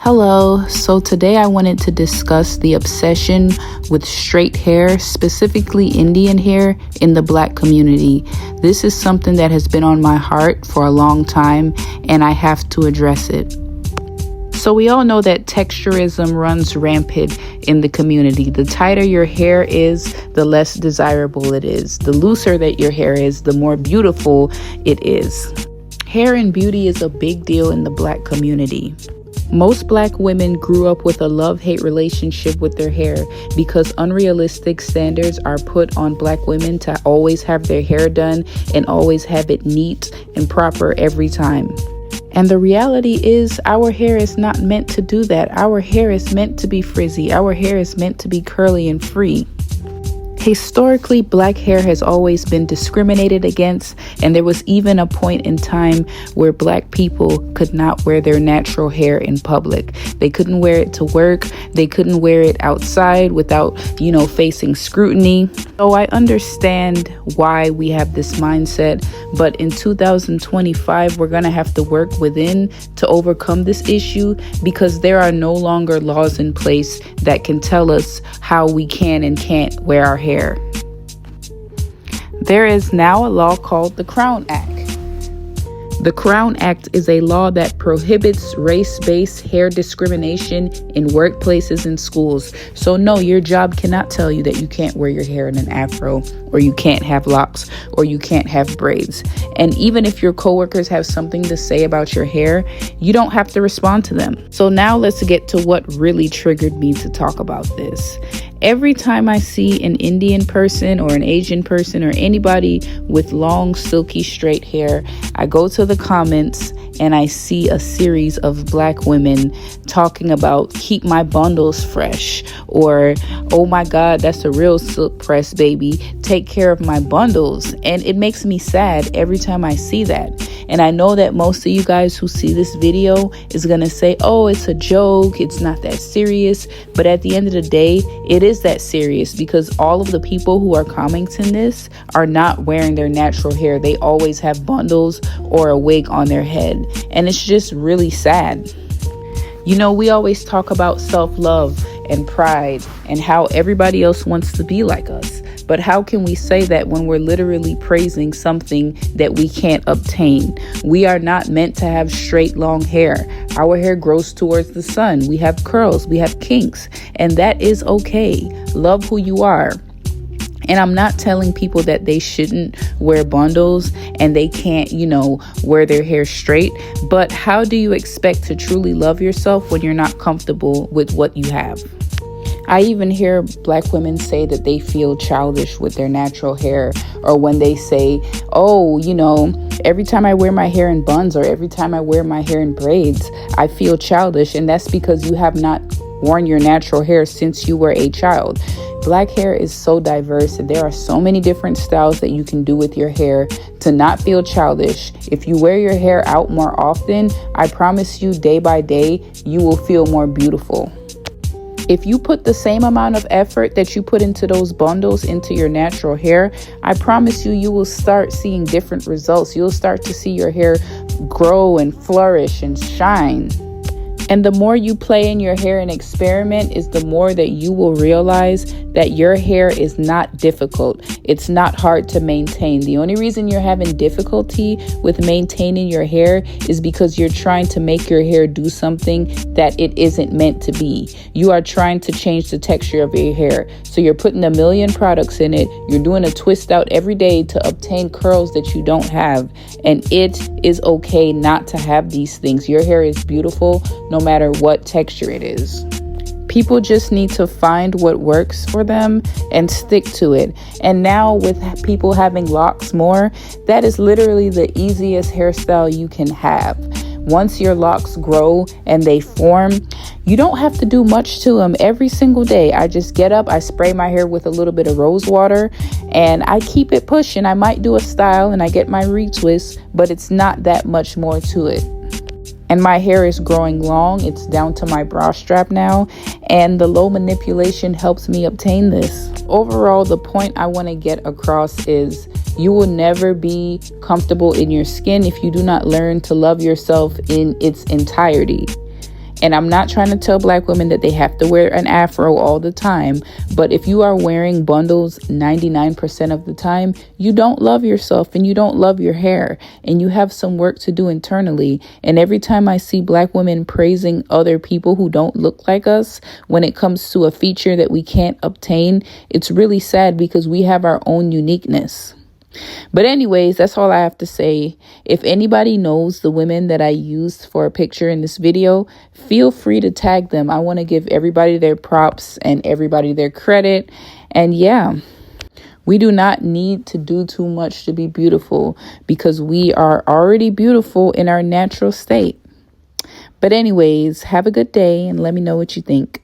Hello, so today I wanted to discuss the obsession with straight hair, specifically Indian hair, in the Black community. This is something that has been on my heart for a long time, and I have to address it. So we all know that texturism runs rampant in the community. The tighter your hair is, the less desirable it is. The looser that your hair is, the more beautiful it is. Hair and beauty is a big deal in the Black community. Most Black women grew up with a love-hate relationship with their hair because unrealistic standards are put on Black women to always have their hair done and always have it neat and proper every time. And the reality is our hair is not meant to do that. Our hair is meant to be frizzy. Our hair is meant to be curly and free. Historically, Black hair has always been discriminated against, and there was even a point in time where Black people could not wear their natural hair in public. They couldn't wear it to work. They couldn't wear it outside without, facing scrutiny. So I understand why we have this mindset, but in 2025, we're going to have to work within to overcome this issue because there are no longer laws in place that can tell us how we can and can't wear our hair. There is now a law called the Crown Act. The Crown Act is a law that prohibits race-based hair discrimination in workplaces and schools. So no, your job cannot tell you that you can't wear your hair in an afro, or you can't have locks, or you can't have braids. And even if your coworkers have something to say about your hair, you don't have to respond to them. So now let's get to what really triggered me to talk about this. Every time I see an Indian person or an Asian person or anybody with long, silky, straight hair, I go to the comments and I see a series of Black women talking about keep my bundles fresh, or oh my God, that's a real silk press, baby. Take care of my bundles. And it makes me sad every time I see that. And I know that most of you guys who see this video is going to say, oh, it's a joke. It's not that serious. But at the end of the day, it is that serious because all of the people who are commenting this are not wearing their natural hair. They always have bundles or a wig on their head. And it's just really sad. We always talk about self-love and pride and how everybody else wants to be like us. But how can we say that when we're literally praising something that we can't obtain? We are not meant to have straight, long hair. Our hair grows towards the sun. We have curls. We have kinks. And that is okay. Love who you are. And I'm not telling people that they shouldn't wear bundles and they can't, wear their hair straight. But how do you expect to truly love yourself when you're not comfortable with what you have? I even hear Black women say that they feel childish with their natural hair, or when they say, oh, every time I wear my hair in buns or every time I wear my hair in braids, I feel childish. And that's because you have not worn your natural hair since you were a child. Black hair is so diverse and there are so many different styles that you can do with your hair to not feel childish. If you wear your hair out more often, I promise you day by day, you will feel more beautiful. If you put the same amount of effort that you put into those bundles into your natural hair, I promise you will start seeing different results. You'll start to see your hair grow and flourish and shine. And the more you play in your hair and experiment is the more that you will realize that your hair is not difficult. It's not hard to maintain. The only reason you're having difficulty with maintaining your hair is because you're trying to make your hair do something that it isn't meant to be. You are trying to change the texture of your hair. So you're putting a million products in it. You're doing a twist out every day to obtain curls that you don't have. And it is okay not to have these things. Your hair is beautiful no matter what texture it is. People just need to find what works for them and stick to it. And now with people having locks more, that is literally the easiest hairstyle you can have. Once your locks grow and they form, you don't have to do much to them every single day. I just get up, I spray my hair with a little bit of rose water, and I keep it pushing. I might do a style and I get my retwist, but it's not that much more to it. And my hair is growing long. It's down to my bra strap now. And the low manipulation helps me obtain this. Overall, the point I want to get across is you will never be comfortable in your skin if you do not learn to love yourself in its entirety. And I'm not trying to tell black women that they have to wear an afro all the time, but if you are wearing bundles 99% of the time, you don't love yourself and you don't love your hair, and you have some work to do internally. And every time I see black women praising other people who don't look like us when it comes to a feature that we can't obtain, it's really sad because we have our own uniqueness. But anyways, that's all I have to say. If anybody knows the women that I used for a picture in this video, feel free to tag them. I want to give everybody their props and everybody their credit. And yeah, we do not need to do too much to be beautiful because we are already beautiful in our natural state. But anyways, have a good day and let me know what you think.